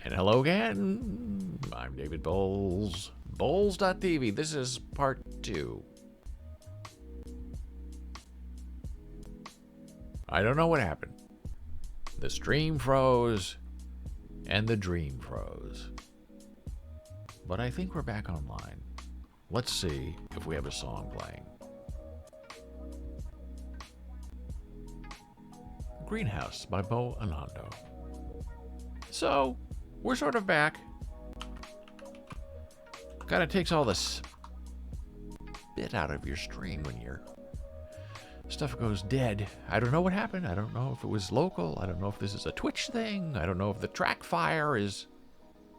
And hello again. I'm David Boles. Boles.tv. This is part 2. I don't know what happened. The stream froze and the dream froze. But I think we're back online. Let's see if we have a song playing. Greenhouse by Bo Anando. So, we're sort of back. Kind of takes all this bit out of your stream when your stuff goes dead. I don't know what happened. I don't know if it was local. I don't know if this is a Twitch thing. I don't know if the track fire is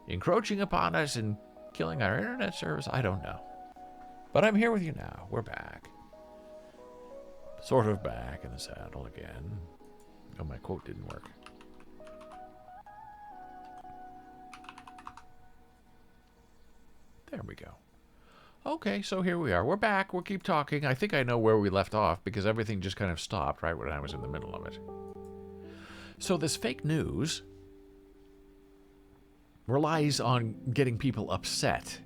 encroaching upon us and killing our internet service. I don't know. But I'm here with you now. We're back. Sort of back in the saddle again. Oh, my quote didn't work. There we go. Okay, so here we are. We're back. We'll keep talking. I think I know where we left off because everything just kind of stopped right when I was in the middle of it. So this fake news relies on getting people upset.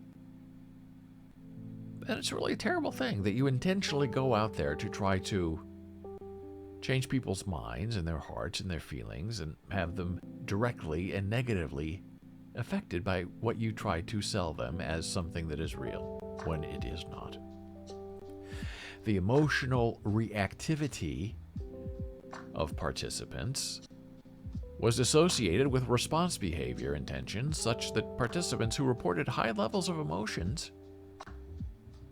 And it's really a terrible thing that you intentionally go out there to try to change people's minds and their hearts and their feelings and have them directly and negatively affected by what you try to sell them as something that is real when it is not. The emotional reactivity of participants was associated with response behavior intentions such that participants who reported high levels of emotions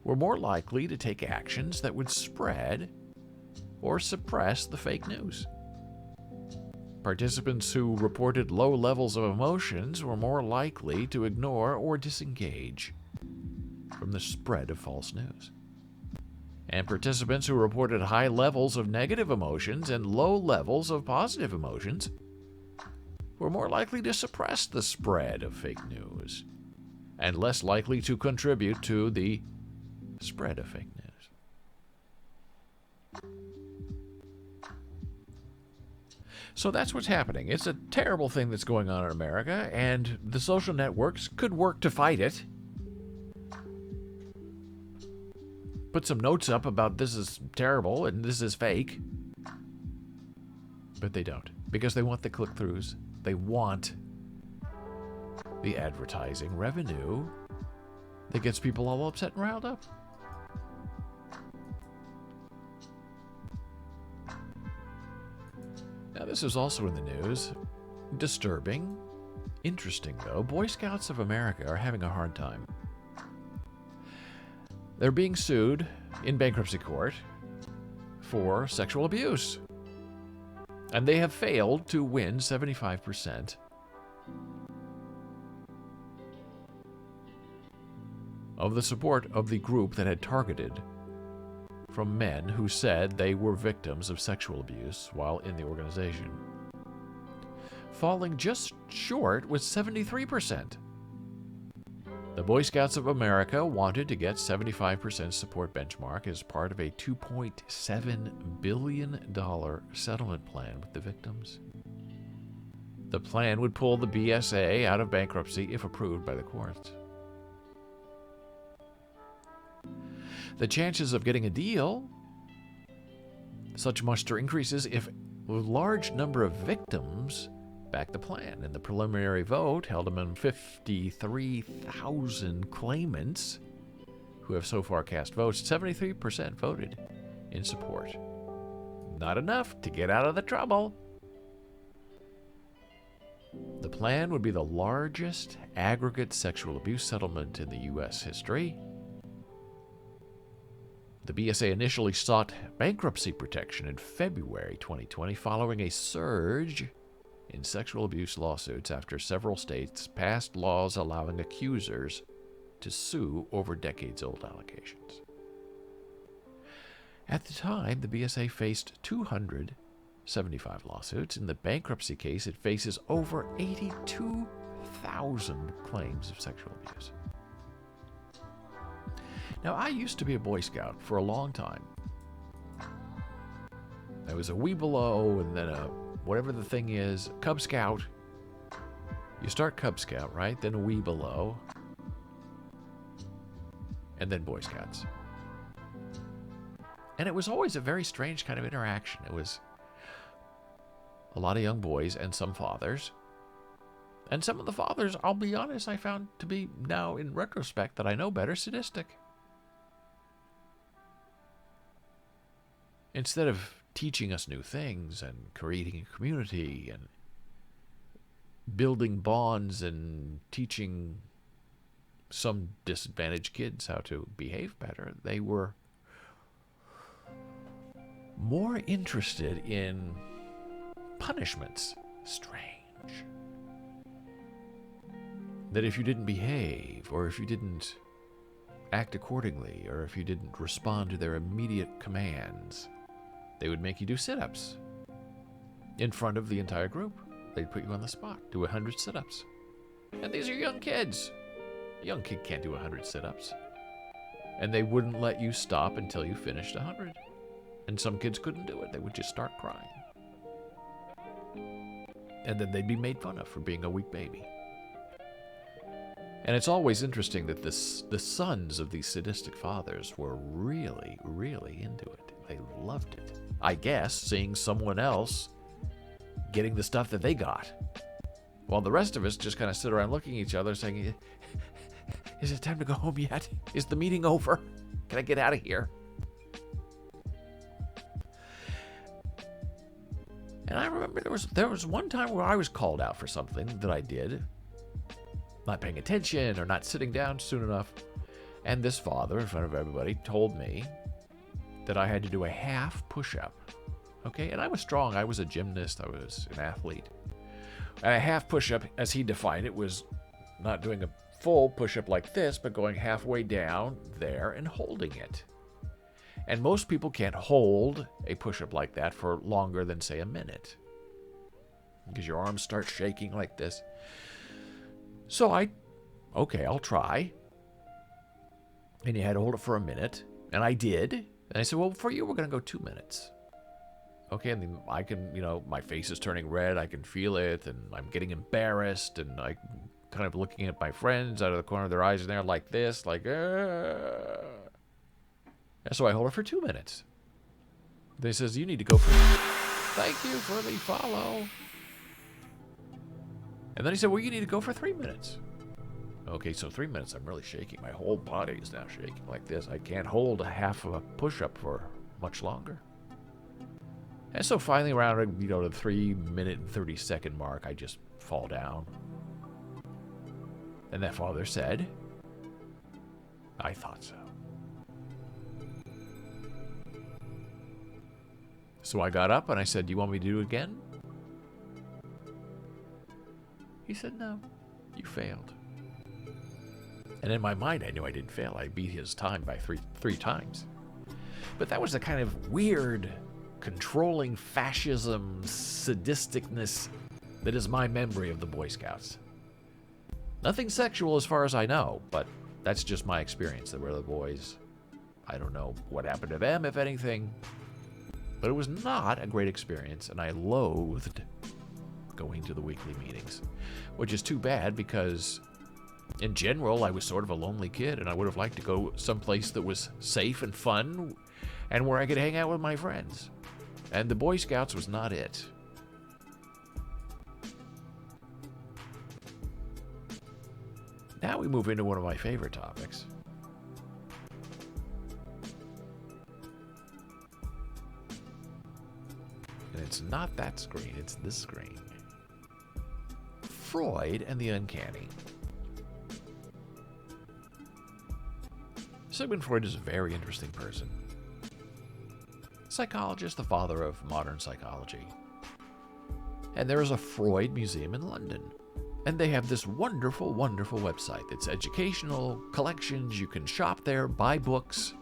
were more likely to take actions that would spread or suppress the fake news. Participants who reported low levels of emotions were more likely to ignore or disengage from the spread of false news. And participants who reported high levels of negative emotions and low levels of positive emotions were more likely to suppress the spread of fake news and less likely to contribute to the spread of fake news. So that's what's happening. It's a terrible thing that's going on in America, and the social networks could work to fight it. Put some notes up about this is terrible and this is fake. But they don't, because they want the click-throughs. They want the advertising revenue that gets people all upset and riled up. Now, this is also in the news. Disturbing. Interesting, though. Boy Scouts of America are having a hard time. They're being sued in bankruptcy court for sexual abuse. And they have failed to win 75% of the support of the group that had targeted from men who said they were victims of sexual abuse while in the organization. Falling just short was 73%. The Boy Scouts of America wanted to get 75% support benchmark as part of a $2.7 billion settlement plan with the victims. The plan would pull the BSA out of bankruptcy if approved by the courts. The chances of getting a deal, such muster increases if a large number of victims back the plan. In the preliminary vote held among 53,000 claimants who have so far cast votes, 73% voted in support. Not enough to get out of the trouble. The plan would be the largest aggregate sexual abuse settlement in the U.S. history. The BSA initially sought bankruptcy protection in February 2020 following a surge in sexual abuse lawsuits after several states passed laws allowing accusers to sue over decades-old allegations. At the time, the BSA faced 275 lawsuits. In the bankruptcy case, it faces over 82,000 claims of sexual abuse. Now, I used to be a Boy Scout for a long time. I was a Weebelo and then a whatever the thing is, Cub Scout. You start Cub Scout, right? Then a wee below. And then Boy Scouts. And it was always a very strange kind of interaction. It was a lot of young boys and some fathers. And some of the fathers, I'll be honest, I found to be, now in retrospect that I know better, sadistic. Instead of teaching us new things and creating a community and building bonds and teaching some disadvantaged kids how to behave better, they were more interested in punishments. Strange. That if you didn't behave, or if you didn't act accordingly, or if you didn't respond to their immediate commands, they would make you do sit-ups in front of the entire group. They'd put you on the spot, do 100 sit-ups. And these are young kids. A young kid can't do 100 sit-ups. And they wouldn't let you stop until you finished 100. And some kids couldn't do it. They would just start crying. And then they'd be made fun of for being a weak baby. And it's always interesting that the sons of these sadistic fathers were really, really into it. They loved it. I guess, seeing someone else getting the stuff that they got. While the rest of us just kind of sit around looking at each other saying, is it time to go home yet? Is the meeting over? Can I get out of here? And I remember there was one time where I was called out for something that I did. Not paying attention or not sitting down soon enough. And this father, in front of everybody, told me that I had to do a half push-up. Okay, and I was strong. I was a gymnast. I was an athlete. And a half push-up, as he defined it, was not doing a full push-up like this, but going halfway down there and holding it. And most people can't hold a push-up like that for longer than, say, a minute. Because your arms start shaking like this. So okay, I'll try. And you had to hold it for a minute. And I did. And I said, well, for you, we're going to go 2 minutes. Okay, and then I can, my face is turning red. I can feel it. And I'm getting embarrassed. And I'm kind of looking at my friends out of the corner of their eyes. And they're like this, like, And so I hold it for 2 minutes. They says, you need to go for... Thank you for the follow. And then he said, well, you need to go for 3 minutes. Okay, so 3 minutes, I'm really shaking. My whole body is now shaking like this. I can't hold a half of a push-up for much longer. And so finally around, the 3-minute and 30-second mark, I just fall down. And that father said, I thought so. So I got up and I said, do you want me to do it again? He said, no, you failed. And in my mind, I knew I didn't fail. I beat his time by three times. But that was the kind of weird, controlling fascism, sadisticness that is my memory of the Boy Scouts. Nothing sexual as far as I know, but that's just my experience. There were the boys. I don't know what happened to them, if anything. But it was not a great experience, and I loathed going to the weekly meetings, which is too bad because in general I was sort of a lonely kid and I would have liked to go someplace that was safe and fun and where I could hang out with my friends. And the Boy Scouts was not it. Now we move into one of my favorite topics. And it's not that screen, it's this screen. Freud and the Uncanny. Sigmund Freud is a very interesting person. Psychologist, the father of modern psychology. And there is a Freud museum in London. And they have this wonderful, wonderful website that's educational, collections, you can shop there, buy books.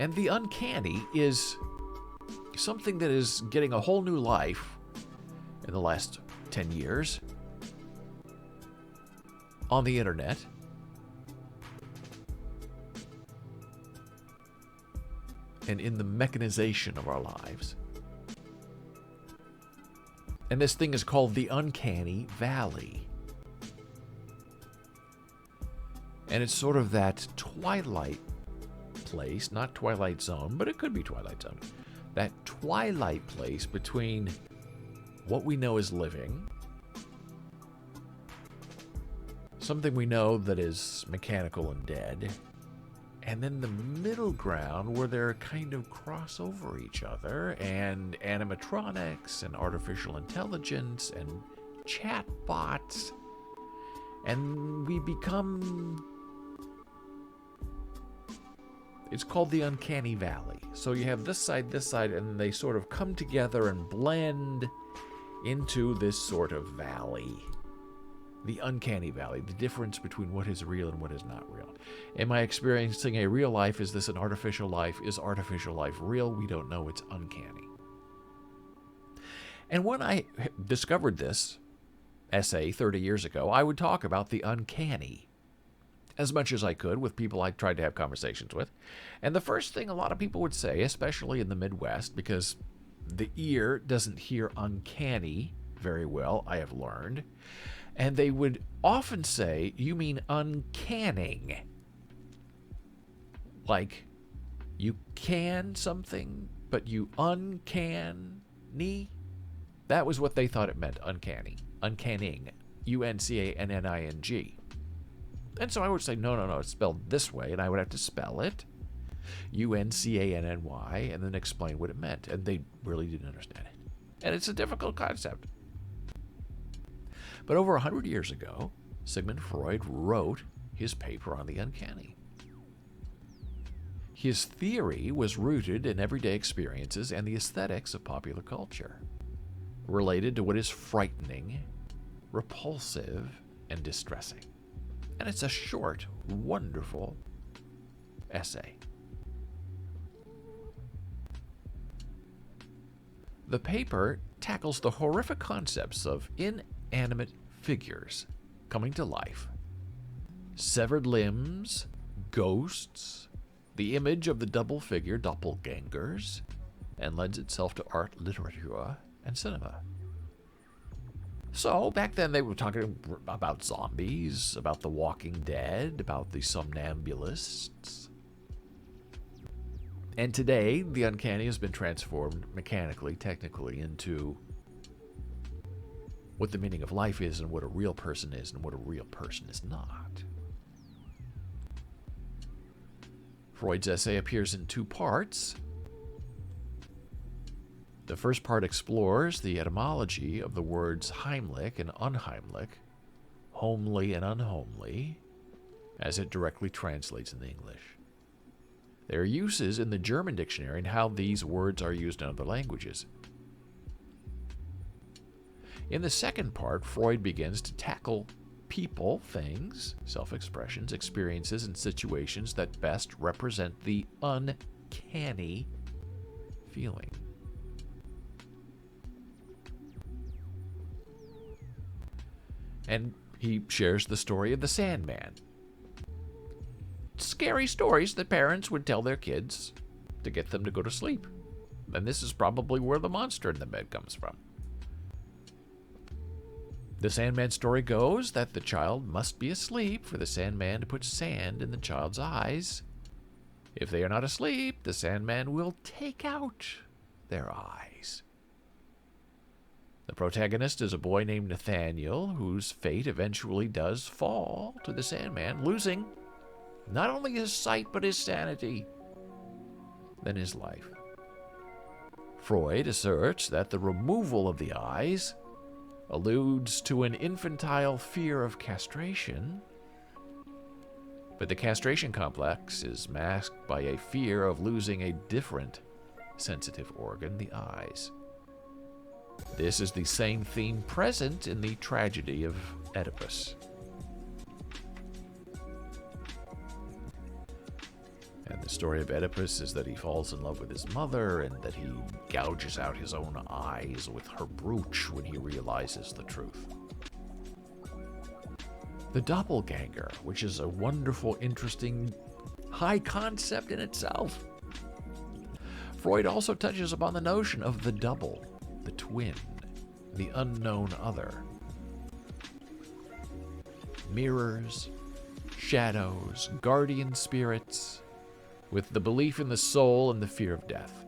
And the Uncanny is something that is getting a whole new life in the last 10 years on the internet. And in the mechanization of our lives. And this thing is called the Uncanny Valley. And it's sort of that twilight place, not Twilight Zone, but it could be Twilight Zone. That twilight place between what we know is living, something we know that is mechanical and dead, and then the middle ground where they're kind of cross over each other, and animatronics and artificial intelligence and chatbots, and we become... It's called the Uncanny Valley. So you have this side, and they sort of come together and blend into this sort of valley. The Uncanny Valley, the difference between what is real and what is not real. Am I experiencing a real life? Is this an artificial life? Is artificial life real? We don't know. It's uncanny. And when I discovered this essay 30 years ago, I would talk about the uncanny as much as I could with people I tried to have conversations with. And the first thing a lot of people would say, especially in the Midwest, because the ear doesn't hear uncanny very well, I have learned, and they would often say, you mean uncanning. Like, you can something, but you uncanny? That was what they thought it meant, uncanny. Uncanning. Uncanning. And so I would say, no, it's spelled this way, and I would have to spell it, Uncanny, and then explain what it meant. And they really didn't understand it. And it's a difficult concept. But over 100 years ago, Sigmund Freud wrote his paper on the uncanny. His theory was rooted in everyday experiences and the aesthetics of popular culture, related to what is frightening, repulsive, and distressing. And it's a short, wonderful essay. The paper tackles the horrific concepts of inanimate figures coming to life, severed limbs, ghosts, the image of the double figure doppelgangers, and lends itself to art, literature, and cinema. So, back then they were talking about zombies, about the Walking Dead, about the somnambulists. And today, the uncanny has been transformed mechanically, technically, into what the meaning of life is and what a real person is and what a real person is not. Freud's essay appears in two parts. The first part explores the etymology of the words Heimlich and unheimlich, homely and unhomely, as it directly translates in English. Their uses in the German dictionary and how these words are used in other languages. In the second part, Freud begins to tackle people, things, self-expressions, experiences, and situations that best represent the uncanny feeling. And he shares the story of the Sandman. Scary stories that parents would tell their kids to get them to go to sleep. And this is probably where the monster in the bed comes from. The Sandman story goes that the child must be asleep for the Sandman to put sand in the child's eyes. If they are not asleep, the Sandman will take out their eyes. The protagonist is a boy named Nathaniel, whose fate eventually does fall to the Sandman, losing not only his sight but his sanity, then his life. Freud asserts that the removal of the eyes alludes to an infantile fear of castration, but the castration complex is masked by a fear of losing a different sensitive organ, the eyes. This is the same theme present in the tragedy of Oedipus. And the story of Oedipus is that he falls in love with his mother and that he gouges out his own eyes with her brooch when he realizes the truth. The doppelganger, which is a wonderful, interesting, high concept in itself. Freud also touches upon the notion of the double, the twin, the unknown other. Mirrors, shadows, guardian spirits, with the belief in the soul and the fear of death.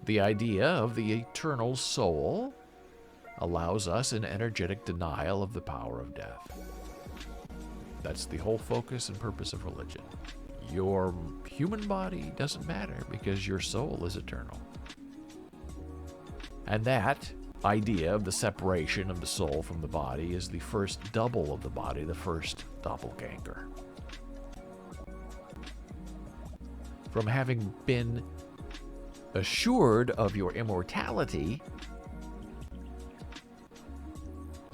The idea of the eternal soul allows us an energetic denial of the power of death. That's the whole focus and purpose of religion. Your human body doesn't matter because your soul is eternal. And that idea of the separation of the soul from the body is the first double of the body, the first doppelganger. From having been assured of your immortality,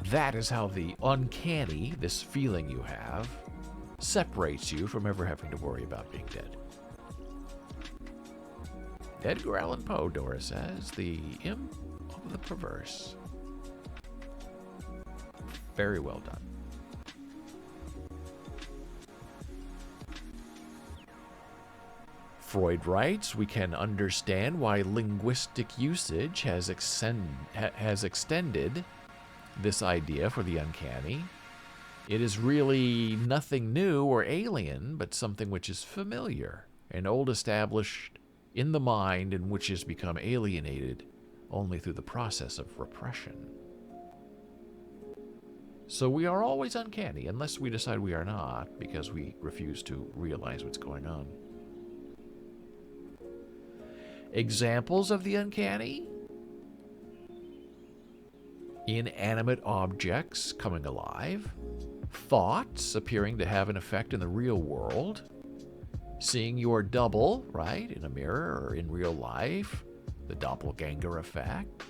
that is how the uncanny, this feeling you have, separates you from ever having to worry about being dead. Edgar Allan Poe, Dora says, the imp of the perverse. Very well done. Freud writes, we can understand why linguistic usage has extended this idea for the uncanny. It is really nothing new or alien, but something which is familiar and old, established in the mind, and which has become alienated only through the process of repression. So we are always uncanny, unless we decide we are not, because we refuse to realize what's going on. Examples of the uncanny? Inanimate objects coming alive, thoughts appearing to have an effect in the real world, seeing your double, right, in a mirror or in real life, the doppelganger effect,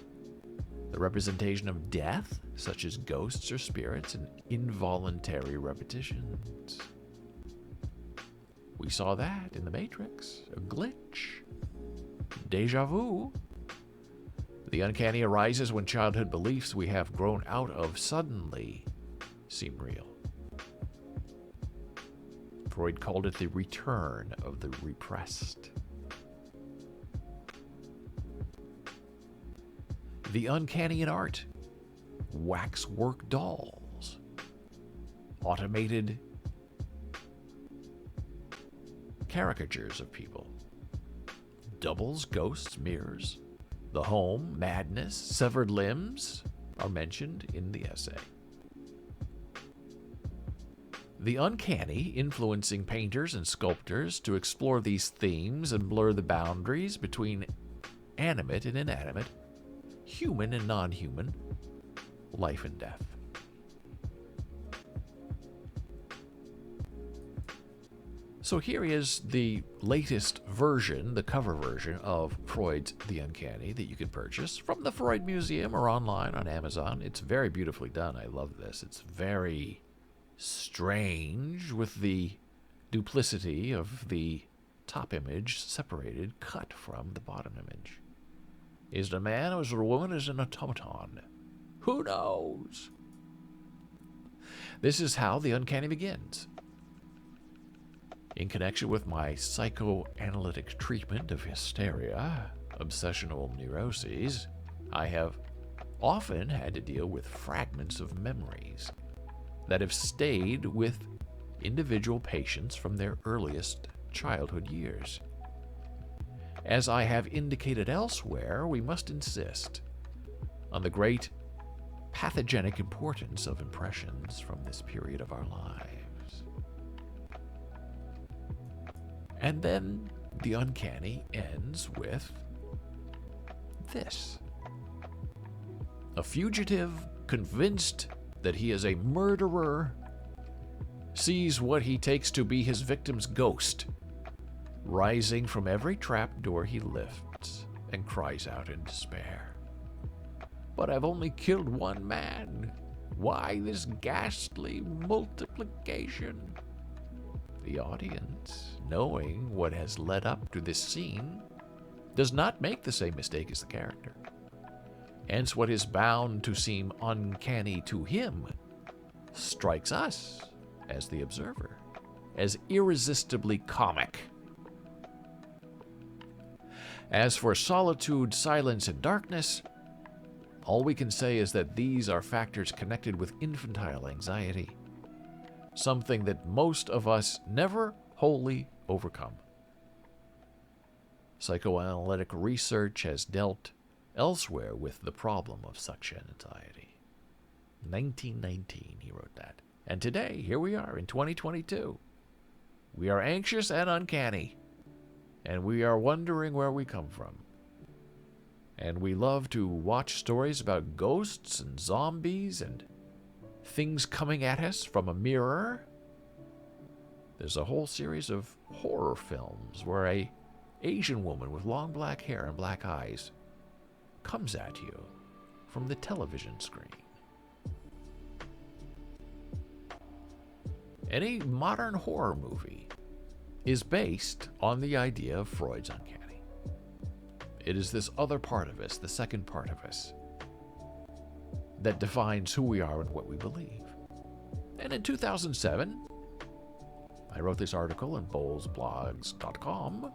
the representation of death, such as ghosts or spirits, and involuntary repetitions. We saw that in The Matrix, a glitch, déjà vu. The uncanny arises when childhood beliefs we have grown out of suddenly seem real. Freud called it the return of the repressed. The uncanny in art, waxwork dolls, automated caricatures of people, doubles, ghosts, mirrors. The home, madness, severed limbs are mentioned in the essay. The uncanny influencing painters and sculptors to explore these themes and blur the boundaries between animate and inanimate, human and non-human, life and death. So here is the latest version, the cover version of Freud's The Uncanny that you can purchase from the Freud Museum or online on Amazon. It's very beautifully done. I love this. It's very strange with the duplicity of the top image separated, cut from the bottom image. Is it a man or is it a woman or is it an automaton? Who knows? This is how The Uncanny begins. In connection with my psychoanalytic treatment of hysteria, obsessional neuroses, I have often had to deal with fragments of memories that have stayed with individual patients from their earliest childhood years. As I have indicated elsewhere, we must insist on the great pathogenic importance of impressions from this period of our lives. And then the uncanny ends with this. A fugitive, convinced that he is a murderer, sees what he takes to be his victim's ghost, rising from every trapdoor he lifts, and cries out in despair. But I've only killed one man. Why this ghastly multiplication? The audience, knowing what has led up to this scene, does not make the same mistake as the character. Hence, what is bound to seem uncanny to him strikes us, as the observer, as irresistibly comic. As for solitude, silence, and darkness, All we can say is that these are factors connected with infantile anxiety, something that most of us never wholly overcome. Psychoanalytic research has dealt elsewhere with the problem of such anxiety. 1919, he wrote that. And today, here we are in 2022. We are anxious and uncanny, and we are wondering where we come from. And we love to watch stories about ghosts and zombies and things coming at us from a mirror. There's a whole series of horror films where a Asian woman with long black hair and black eyes comes at you from the television screen. Any modern horror movie is based on the idea of Freud's uncanny. It is this other part of us, the second part of us, that defines who we are and what we believe. And in 2007, I wrote this article in bolesblogs.com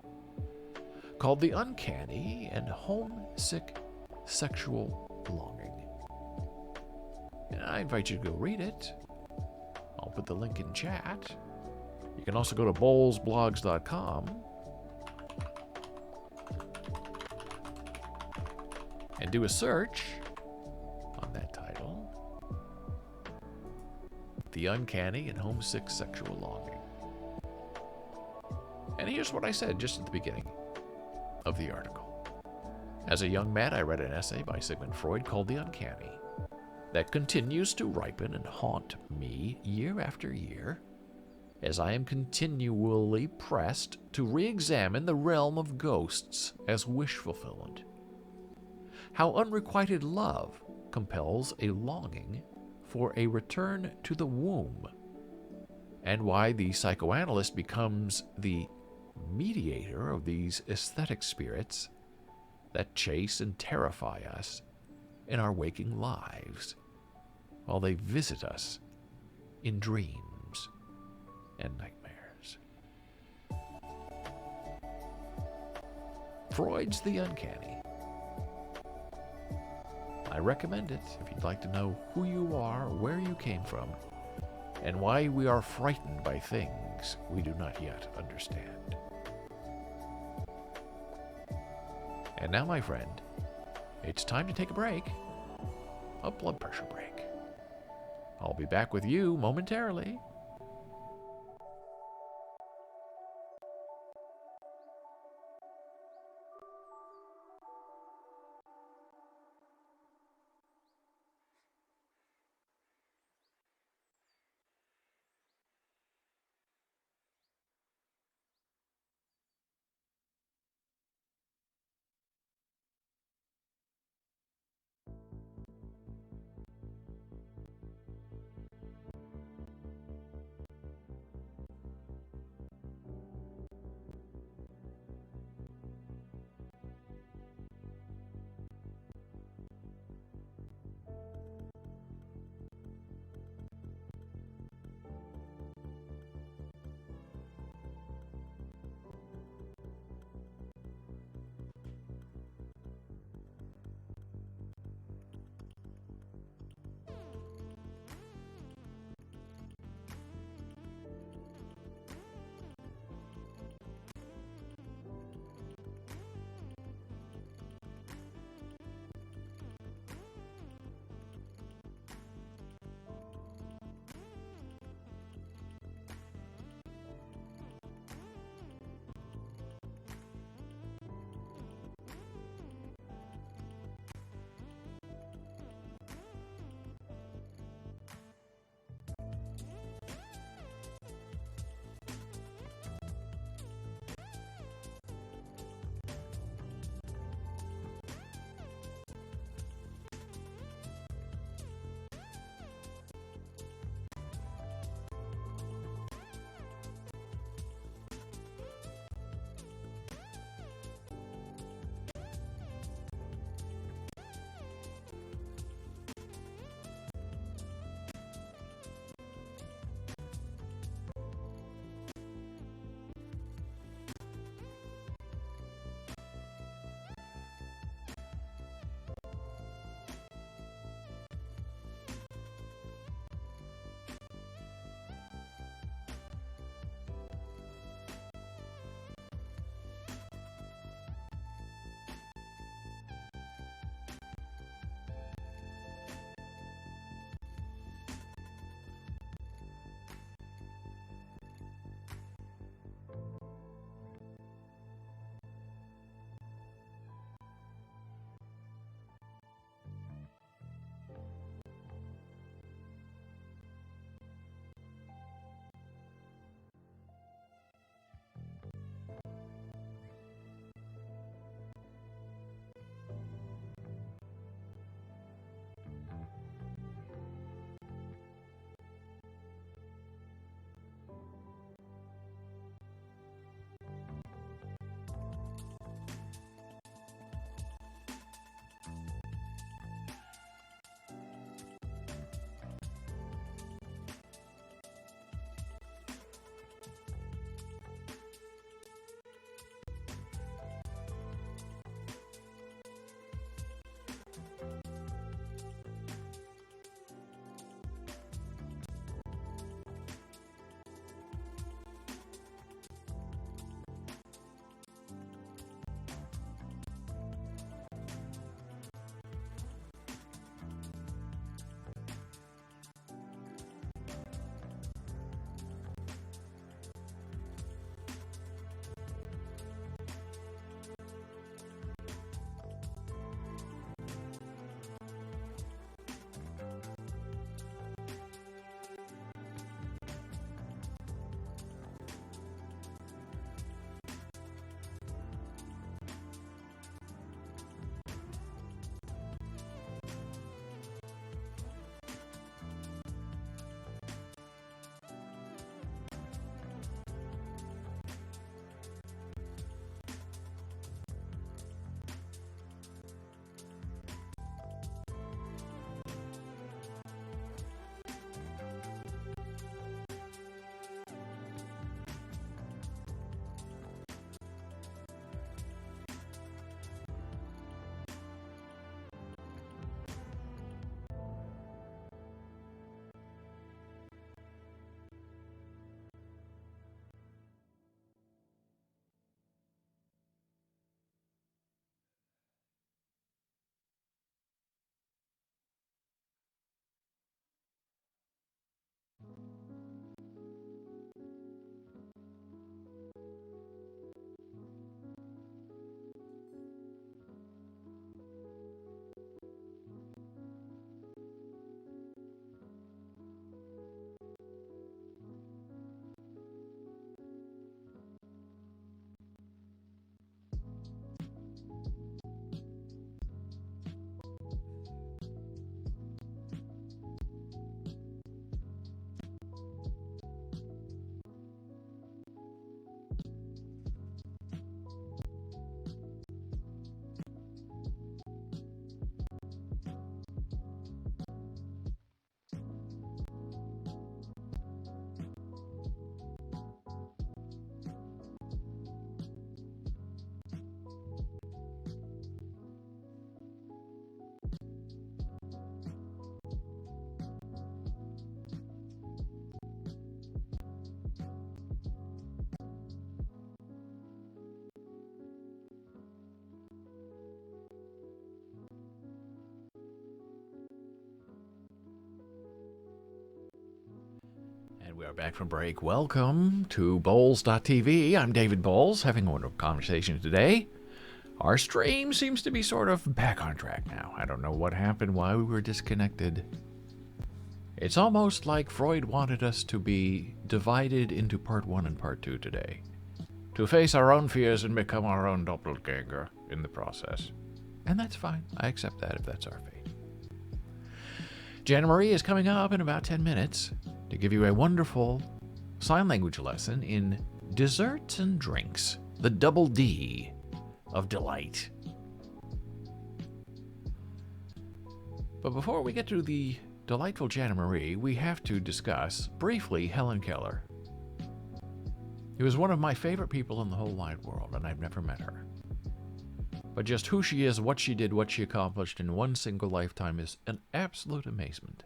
called The Uncanny and Homesick Sexual Longing. And I invite you to go read it. I'll put the link in chat. You can also go to bolesblogs.com and do a search on that title, The Uncanny and Homesick Sexual Longing. And here's what I said just at the beginning of the article. As a young man, I read an essay by Sigmund Freud called The Uncanny that continues to ripen and haunt me year after year as I am continually pressed to re-examine the realm of ghosts as wish fulfillment. How unrequited love compels a longing for a return to the womb, and why the psychoanalyst becomes the mediator of these aesthetic spirits that chase and terrify us in our waking lives, while they visit us in dreams and nightmares. Freud's The Uncanny. I recommend it if you'd like to know who you are, where you came from, and why we are frightened by things we do not yet understand. And now, my friend, it's time to take a break, a blood pressure break. I'll be back with you momentarily. We are back from break. Welcome to Boles.tv. I'm David Boles, having a wonderful conversation today. Our stream seems to be sort of back on track now. I don't know what happened, why we were disconnected. It's almost like Freud wanted us to be divided into part 1 and part 2 today. To face our own fears and become our own doppelganger in the process. And that's fine. I accept that if that's our fate. Janna Marie is coming up in about 10 minutes to give you a wonderful sign language lesson in desserts and drinks, the double D of delight. But before we get to the delightful Janna Marie, we have to discuss briefly Helen Keller. She was one of my favorite people in the whole wide world, and I've never met her. But just who she is, what she did, what she accomplished in one single lifetime is an absolute amazement.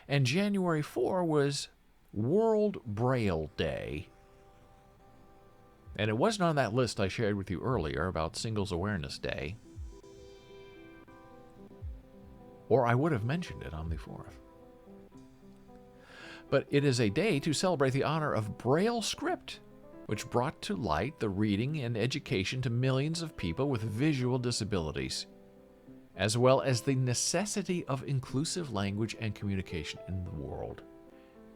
And January 4 was World Braille Day. And it wasn't on that list I shared with you earlier about Singles Awareness Day. Or I would have mentioned it on the 4th. But it is a day to celebrate the honor of Braille script, which brought to light the reading and education to millions of people with visual disabilities, as well as the necessity of inclusive language and communication in the world,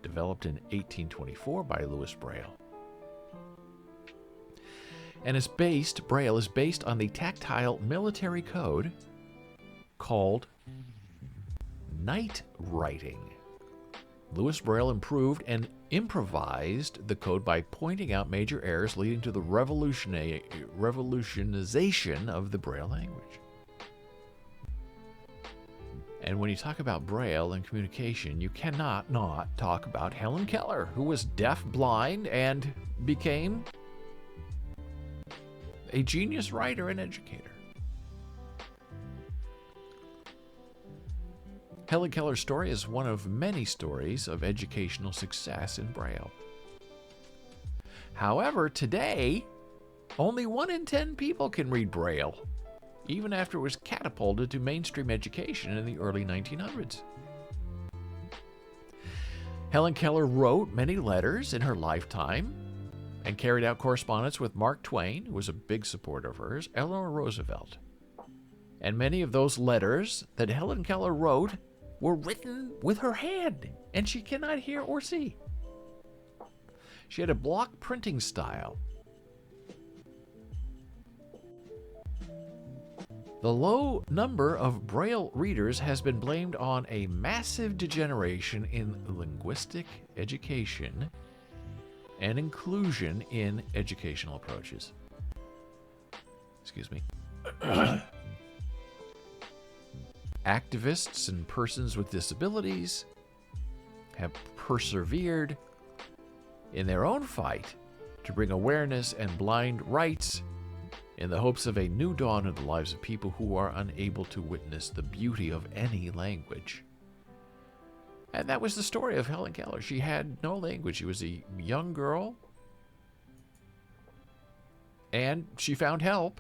developed in 1824 by Louis Braille. And Braille is based on the tactile military code called Handwriting. Louis Braille improved and improvised the code by pointing out major errors leading to the revolutionization of the Braille language. And when you talk about Braille and communication, you cannot not talk about Helen Keller, who was deaf-blind and became a genius writer and educator. Helen Keller's story is one of many stories of educational success in Braille. However, today, only 1 in 10 people can read Braille, even after it was catapulted to mainstream education in the early 1900s. Helen Keller wrote many letters in her lifetime and carried out correspondence with Mark Twain, who was a big supporter of hers, Eleanor Roosevelt. And many of those letters that Helen Keller wrote were written with her hand, and she cannot hear or see. She had a block printing style. The low number of Braille readers has been blamed on a massive degeneration in linguistic education and inclusion in educational approaches. Excuse me. Activists and persons with disabilities have persevered in their own fight to bring awareness and blind rights in the hopes of a new dawn in the lives of people who are unable to witness the beauty of any language. And that was the story of Helen Keller. She had no language. She was a young girl, and she found help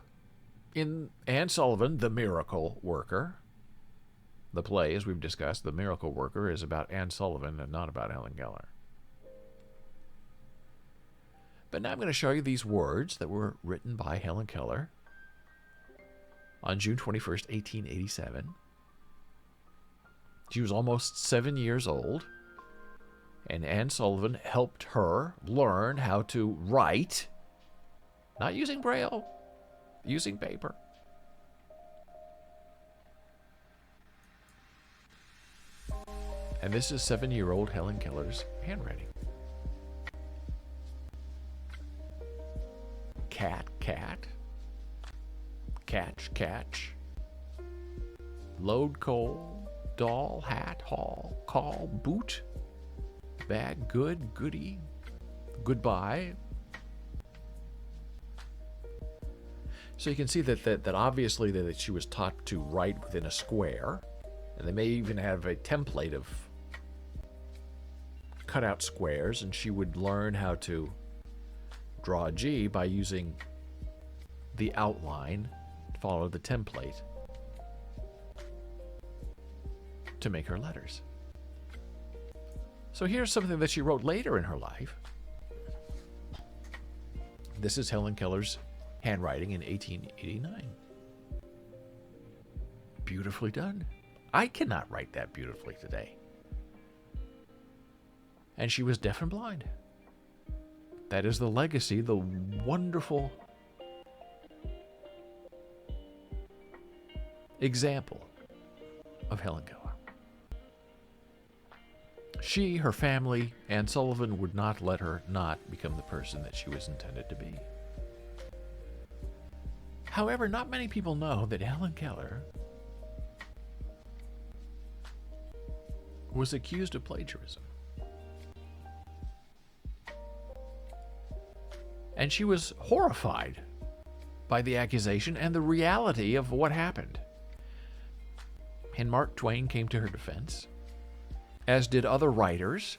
in Anne Sullivan, the Miracle Worker. The play, as we've discussed, The Miracle Worker, is about Anne Sullivan and not about Helen Keller. But now I'm going to show you these words that were written by Helen Keller on June 21st, 1887. She was almost 7 years old, and Anne Sullivan helped her learn how to write, not using Braille, using paper. And this is 7-year-old Helen Keller's handwriting. Cat, cat. Catch, catch. Load coal. Doll, hat, haul. Call, boot. Bag, good, goody. Goodbye. So you can see that obviously that she was taught to write within a square. And they may even have a template of cut out squares, and she would learn how to draw a G by using the outline, follow the template to make her letters. So here's something that she wrote later in her life. This is Helen Keller's handwriting in 1889. Beautifully done. I cannot write that beautifully today. And she was deaf and blind. That is the legacy, the wonderful example of Helen Keller. She, her family, Anne Sullivan would not let her not become the person that she was intended to be. However, not many people know that Helen Keller was accused of plagiarism. And she was horrified by the accusation and the reality of what happened. And Mark Twain came to her defense, as did other writers.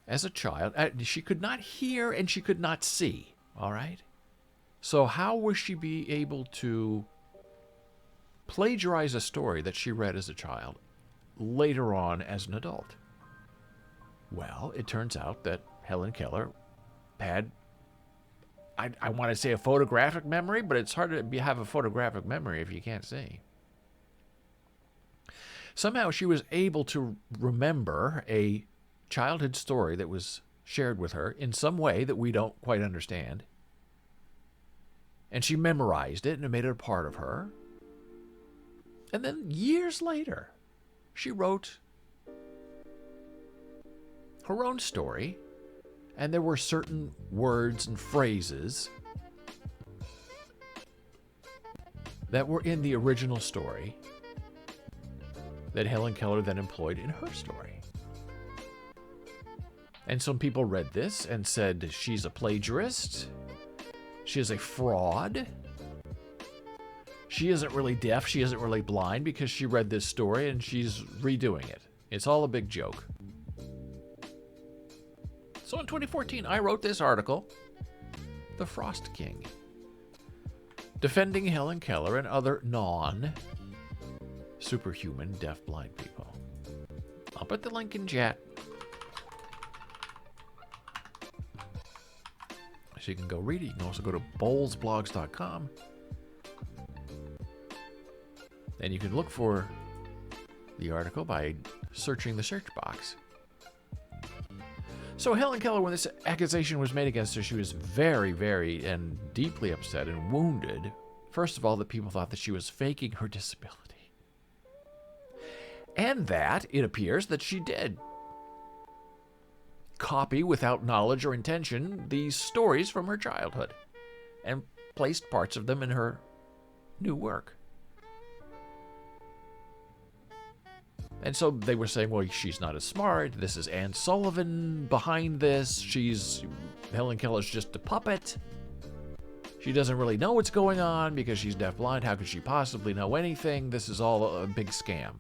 As a child, she could not hear and she could not see, all right? So how was she be able to plagiarize a story that she read as a child later on as an adult? Well, it turns out that Helen Keller had, I want to say a photographic memory, but it's hard to have a photographic memory if you can't see. Somehow she was able to remember a childhood story that was shared with her in some way that we don't quite understand. And she memorized it and it made it a part of her. And then years later, she wrote her own story, and there were certain words and phrases that were in the original story that Helen Keller then employed in her story. And some people read this and said she's a plagiarist, she is a fraud, she isn't really deaf, she isn't really blind because she read this story and she's redoing it. It's all a big joke. So in 2014, I wrote this article, The Frost King, defending Helen Keller and other non-superhuman deaf-blind people. I'll put the link in chat so you can go read it. You can also go to bolesblogs.com and you can look for the article by searching the search box. So Helen Keller, when this accusation was made against her, she was very, very and deeply upset and wounded. First of all, that people thought that she was faking her disability. And that, it appears, that she did copy without knowledge or intention these stories from her childhood and placed parts of them in her new work. And so they were saying, well, she's not as smart. This is Anne Sullivan behind this. Helen Keller's just a puppet. She doesn't really know what's going on because she's deafblind. How could she possibly know anything? This is all a big scam.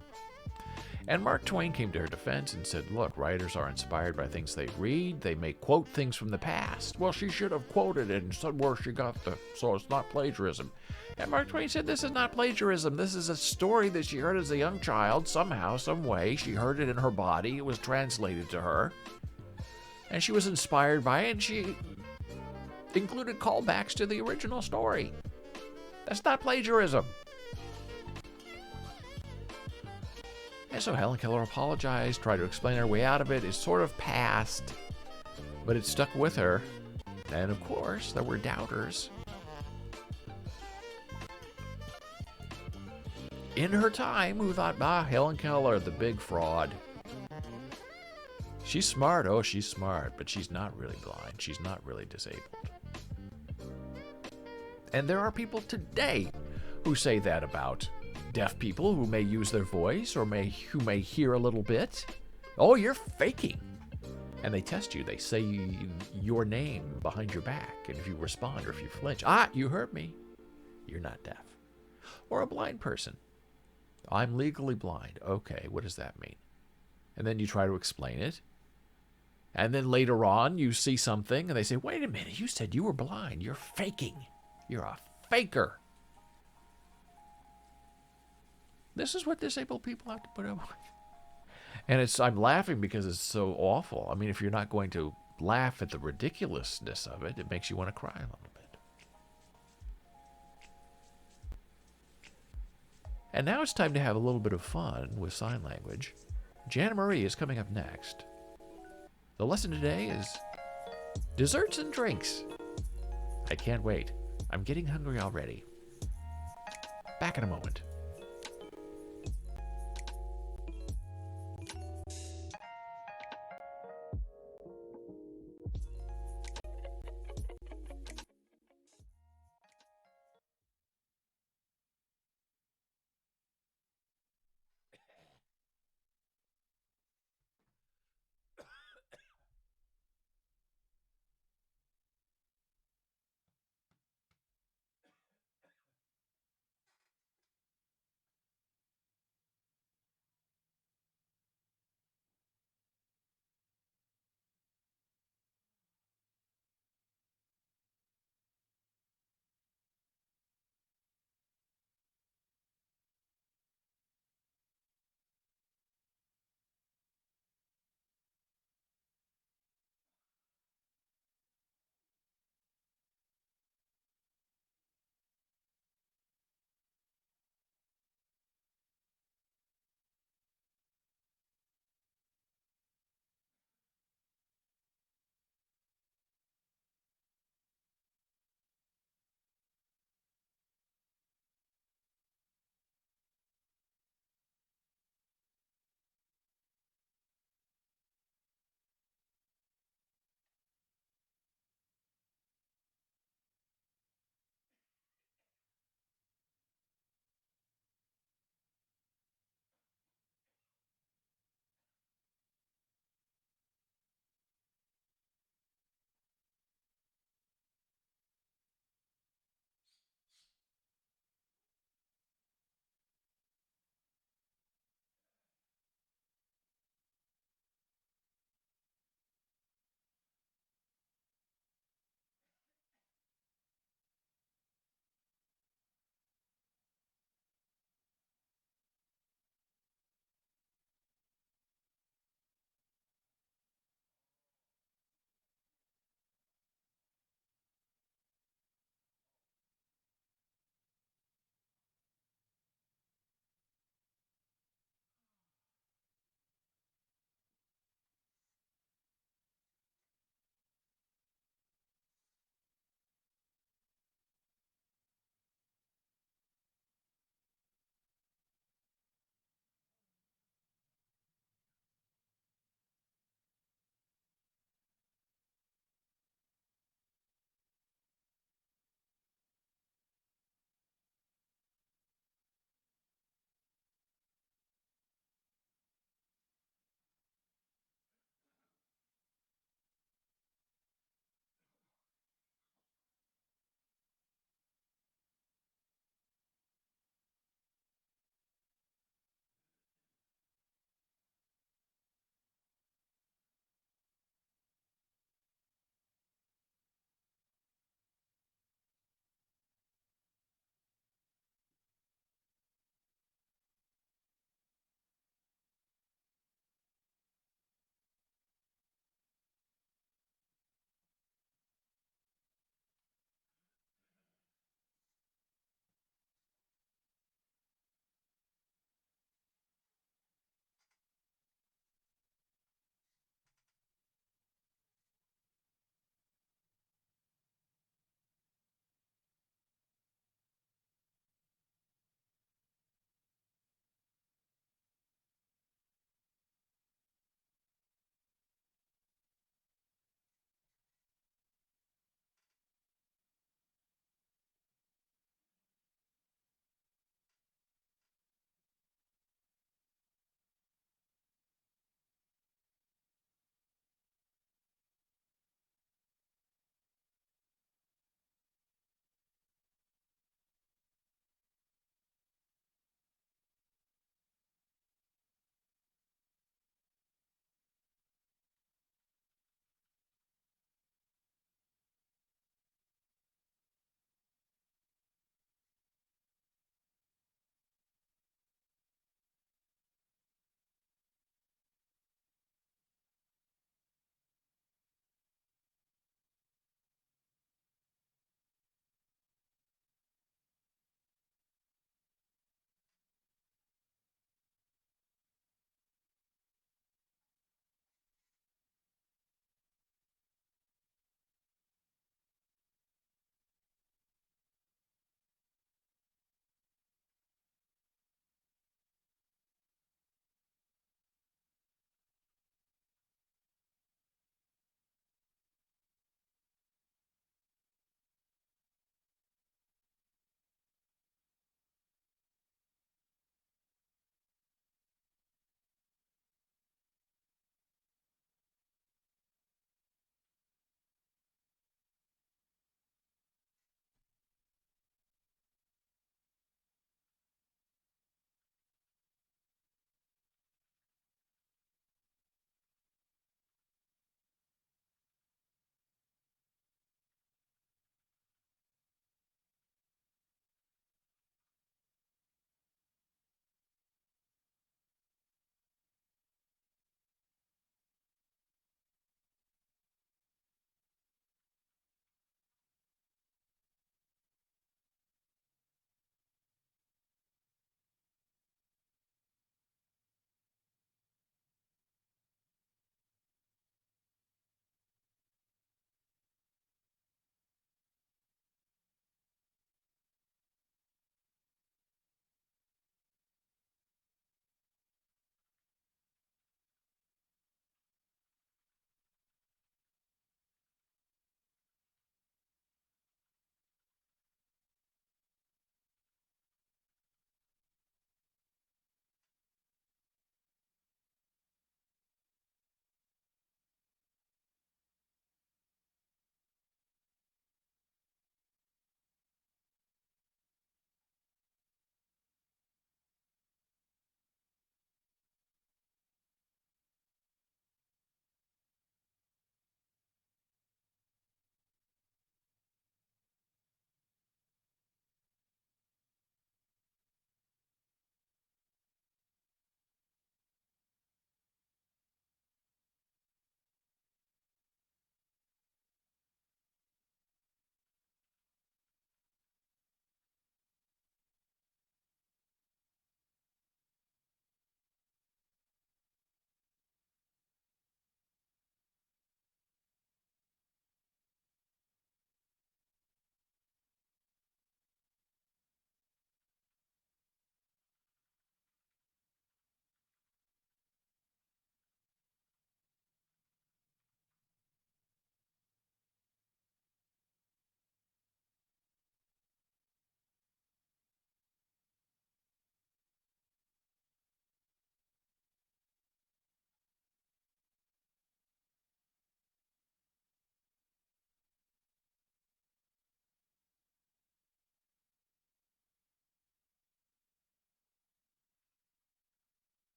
And Mark Twain came to her defense and said, look, writers are inspired by things they read. They may quote things from the past. Well, she should have quoted it and said where she got so it's not plagiarism. And Mark Twain said, this is not plagiarism. This is a story that she heard as a young child. Somehow, some way, she heard it in her body. It was translated to her. And she was inspired by it, and she included callbacks to the original story. That's not plagiarism. And so Helen Keller apologized, tried to explain her way out of it. It sort of passed, but it stuck with her. And of course, there were doubters in her time who thought, Helen Keller, the big fraud. She's smart. Oh, she's smart, but she's not really blind. She's not really disabled. And there are people today who say that about deaf people who may use their voice or who may hear a little bit. Oh, you're faking. And they test you. They say your name behind your back. And if you respond or if you flinch, you heard me. You're not deaf. Or a blind person. I'm legally blind. Okay, what does that mean? And then you try to explain it. And then later on, you see something, and they say, wait a minute, you said you were blind. You're faking. You're a faker. This is what disabled people have to put up with. And I'm laughing because it's so awful. I mean, if you're not going to laugh at the ridiculousness of it, it makes you want to cry a little bit. And now it's time to have a little bit of fun with sign language. Janna Marie is coming up next. The lesson today is desserts and drinks. I can't wait. I'm getting hungry already. Back in a moment.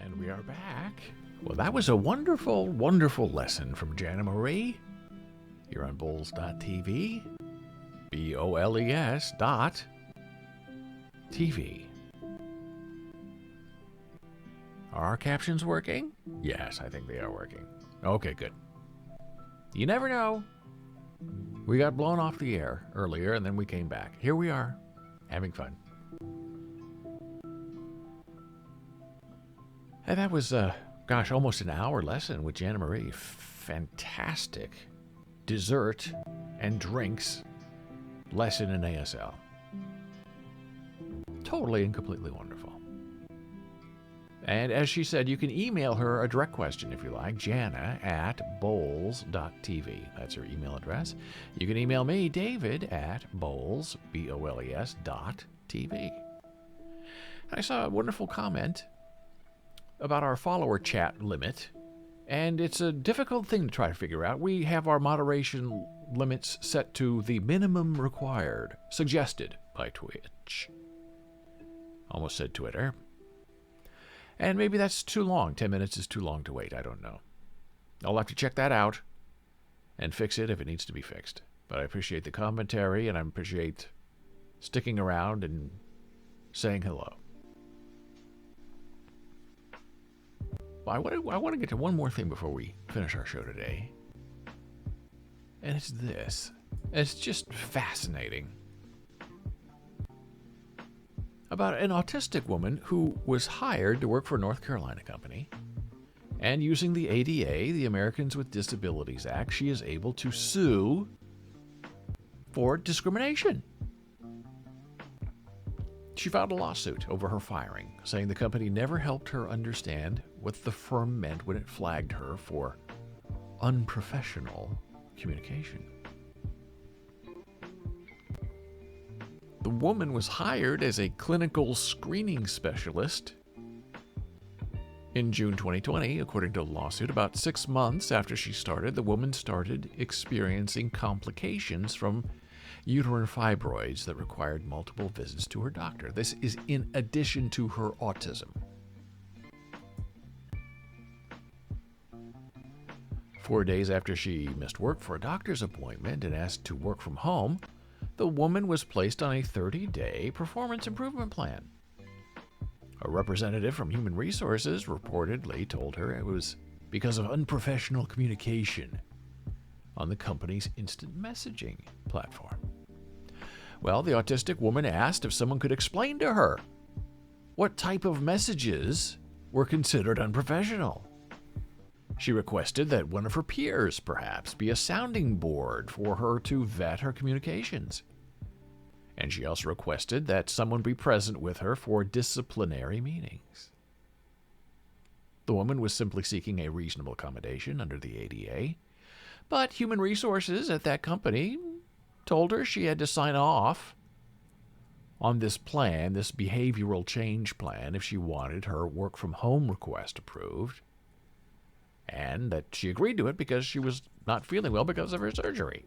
And we are back. Well, that was a wonderful, wonderful lesson from Janna Marie. Here on Boles.tv. BOLES.TV. Are our captions working? Yes, I think they are working. Okay, good. You never know. We got blown off the air earlier, and then we came back. Here we are, having fun. And that was, almost an hour lesson with Janna Marie. Fantastic dessert and drinks lesson in ASL. Totally and completely wonderful. And as she said, you can email her a direct question if you like, Janna@Boles.tv. That's her email address. You can email me, David@Boles, BOLES.tv. I saw a wonderful comment about our follower chat limit, and it's a difficult thing to try to figure out. We have our moderation limits set to the minimum required, suggested by Twitch. Almost said Twitter. And maybe that's too long. 10 minutes is too long to wait. I don't know. I'll have to check that out and fix it if it needs to be fixed. But I appreciate the commentary, and I appreciate sticking around and saying hello. I want to get to one more thing before we finish our show today. And it's this. It's just fascinating. About an autistic woman who was hired to work for a North Carolina company. And using the ADA, the Americans with Disabilities Act, she is able to sue for discrimination. She filed a lawsuit over her firing, saying the company never helped her understand what the firm meant when it flagged her for unprofessional communication. The woman was hired as a clinical screening specialist in June 2020, according to a lawsuit. About 6 months after she started, the woman started experiencing complications from uterine fibroids that required multiple visits to her doctor. This is in addition to her autism. 4 days after she missed work for a doctor's appointment and asked to work from home, the woman was placed on a 30-day performance improvement plan. A representative from Human Resources reportedly told her it was because of unprofessional communication on the company's instant messaging platform. Well, the autistic woman asked if someone could explain to her what type of messages were considered unprofessional. She requested that one of her peers, perhaps, be a sounding board for her to vet her communications. And she also requested that someone be present with her for disciplinary meetings. The woman was simply seeking a reasonable accommodation under the ADA, but Human Resources at that company told her she had to sign off on this plan, this behavioral change plan, if she wanted her work-from-home request approved, and that she agreed to it because she was not feeling well because of her surgery.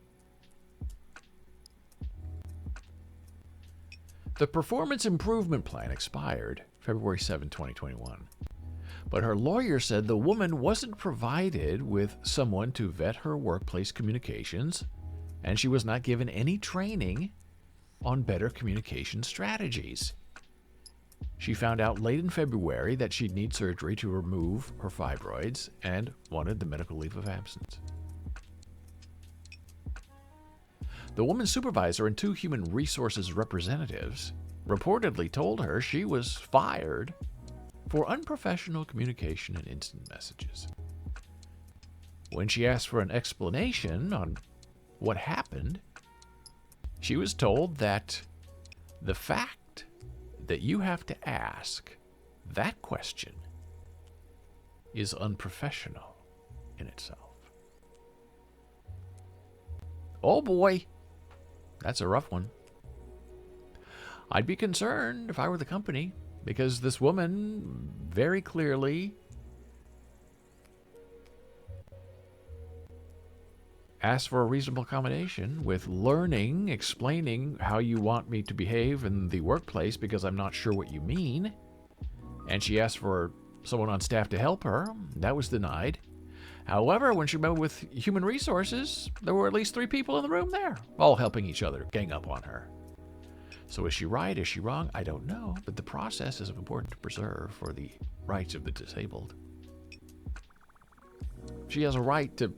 The performance improvement plan expired February 7, 2021. But her lawyer said the woman wasn't provided with someone to vet her workplace communications, and she was not given any training on better communication strategies. She found out late in February that she'd need surgery to remove her fibroids and wanted the medical leave of absence. The woman's supervisor and 2 Human Resources representatives reportedly told her she was fired for unprofessional communication and instant messages. When she asked for an explanation on what happened, she was told that the fact that you have to ask that question is unprofessional in itself. Oh boy, that's a rough one. I'd be concerned if I were the company, because this woman very clearly asked for a reasonable accommodation with learning, explaining how you want me to behave in the workplace because I'm not sure what you mean. And she asked for someone on staff to help her. That was denied. However, when she met with human resources, there were at least 3 people in the room there, all helping each other, gang up on her. So is she right? Is she wrong? I don't know, but the process is important to preserve for the rights of the disabled. She has a right to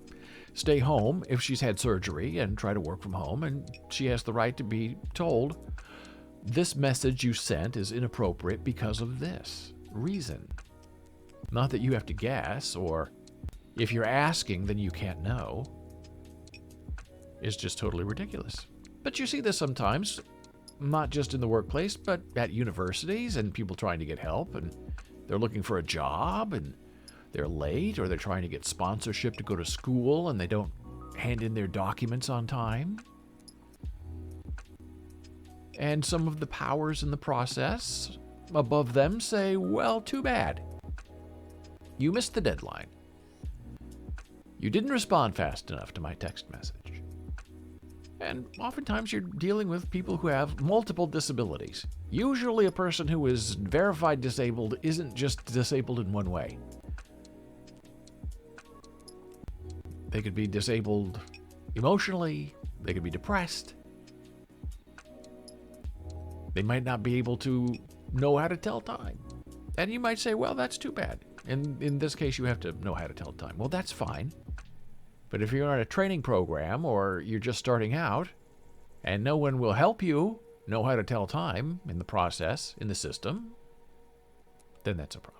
stay home if she's had surgery and try to work from home, and she has the right to be told, this message you sent is inappropriate because of this reason. Not that you have to guess, or if you're asking, then you can't know. It's just totally ridiculous. But you see this sometimes, not just in the workplace, but at universities and people trying to get help, and they're looking for a job, and they're late, or they're trying to get sponsorship to go to school, and they don't hand in their documents on time. And some of the powers in the process above them say, well, too bad. You missed the deadline. You didn't respond fast enough to my text message. And oftentimes you're dealing with people who have multiple disabilities. Usually a person who is verified disabled isn't just disabled in one way. They could be disabled emotionally. They could be depressed. They might not be able to know how to tell time. And you might say, well, that's too bad. And in this case, you have to know how to tell time. Well, that's fine. But if you're on a training program or you're just starting out and no one will help you know how to tell time in the process, in the system, then that's a problem.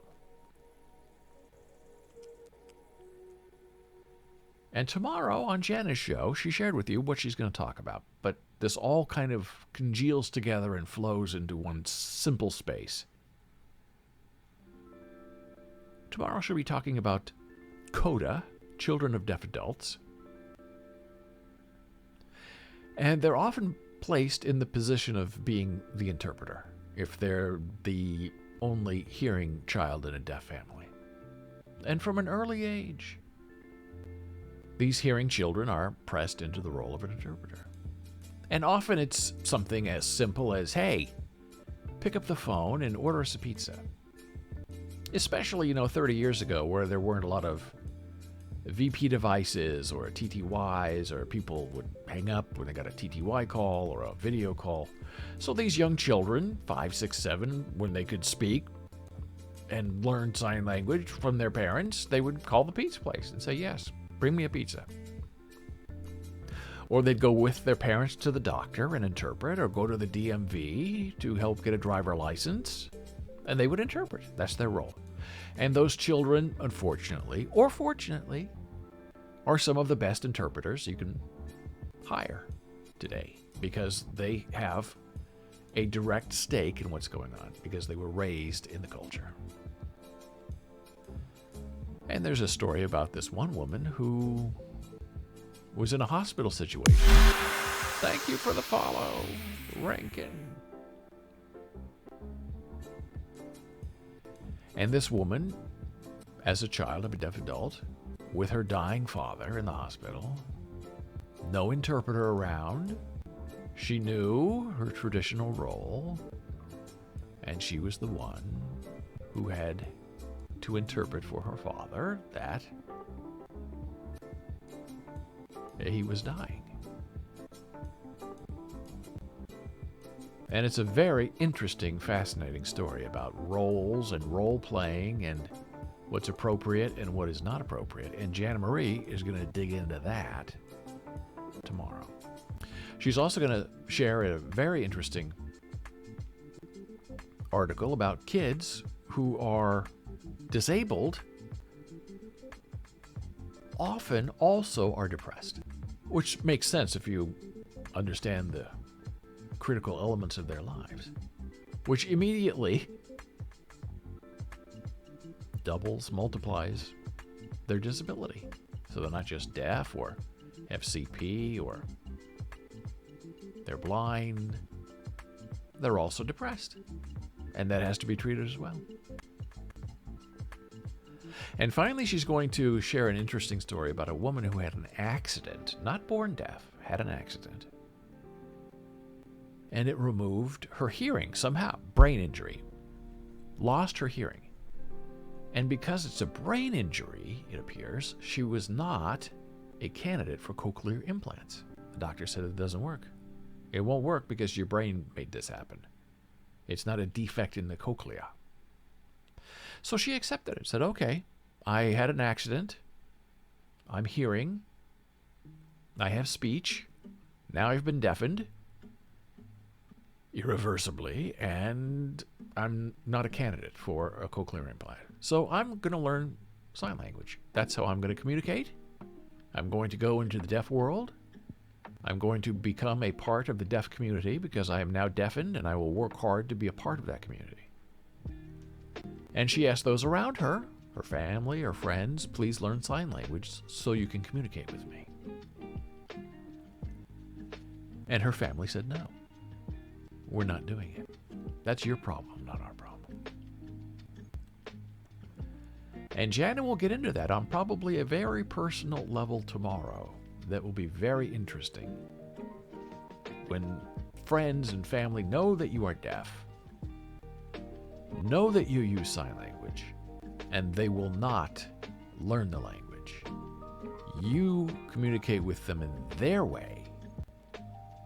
And tomorrow on Janna's show, she shared with you what she's going to talk about. But this all kind of congeals together and flows into one simple space. Tomorrow she'll be talking about CODA, children of deaf adults. And they're often placed in the position of being the interpreter, if they're the only hearing child in a deaf family. And from an early age, these hearing children are pressed into the role of an interpreter. And often it's something as simple as, hey, pick up the phone and order us a pizza. Especially, 30 years ago where there weren't a lot of VP devices or TTYs, or people would hang up when they got a TTY call or a video call. So these young children, 5, 6, 7, when they could speak and learn sign language from their parents, they would call the pizza place and say, yes, bring me a pizza. Or they'd go with their parents to the doctor and interpret, or go to the DMV to help get a driver license, and they would interpret. That's their role. And those children, unfortunately, or fortunately, are some of the best interpreters you can hire today, because they have a direct stake in what's going on, because they were raised in the culture. And there's a story about this one woman who was in a hospital situation. Thank you for the follow, Rankin. And this woman, as a child of a deaf adult, with her dying father in the hospital, no interpreter around, she knew her traditional role, and she was the one who had to interpret for her father that he was dying. And it's a very interesting, fascinating story about roles and role-playing and what's appropriate and what is not appropriate. And Janna Marie is going to dig into that tomorrow. She's also going to share a very interesting article about kids who are disabled often also are depressed, which makes sense if you understand the critical elements of their lives, which immediately multiplies their disability. So they're not just deaf or FCP or they're blind, they're also depressed. And that has to be treated as well. And finally, she's going to share an interesting story about a woman who had an accident, not born deaf, had an accident. And it removed her hearing somehow, brain injury, lost her hearing. And because it's a brain injury, it appears, she was not a candidate for cochlear implants. The doctor said it doesn't work. It won't work because your brain made this happen. It's not a defect in the cochlea. So she accepted it, said, okay, I had an accident. I'm hearing. I have speech. Now I've been deafened irreversibly, and I'm not a candidate for a cochlear implant. So I'm going to learn sign language. That's how I'm going to communicate. I'm going to go into the deaf world. I'm going to become a part of the deaf community because I am now deafened, and I will work hard to be a part of that community. And she asked those around her, her family, her friends, please learn sign language so you can communicate with me. And her family said, no, we're not doing it. That's your problem, not our problem. And Janna will get into that on probably a very personal level tomorrow. That will be very interesting. When friends and family know that you are deaf, know that you use sign language, and they will not learn the language. You communicate with them in their way,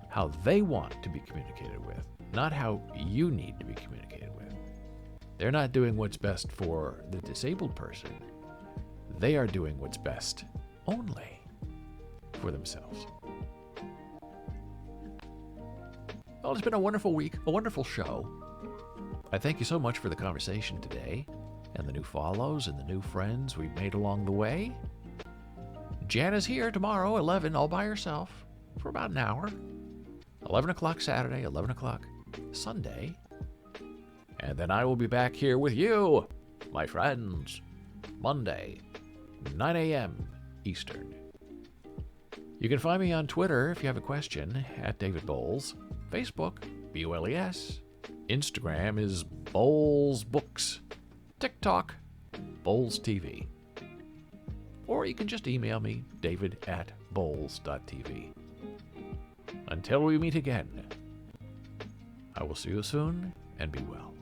how they want to be communicated with, not how you need to be communicated with. They're not doing what's best for the disabled person. They are doing what's best only for themselves. Well, it's been a wonderful week, a wonderful show. I thank you so much for the conversation today, and the new follows and the new friends we've made along the way. Janna's here tomorrow, 11, all by herself, for about an hour. 11 o'clock Saturday, 11 o'clock Sunday. And then I will be back here with you, my friends, Monday, 9 a.m. Eastern. You can find me on Twitter if you have a question, at David Boles. Facebook, Boles. Instagram is Boles Books. TikTok, Boles TV. Or you can just email me, david@boles.tv. Until we meet again, I will see you soon, and be well.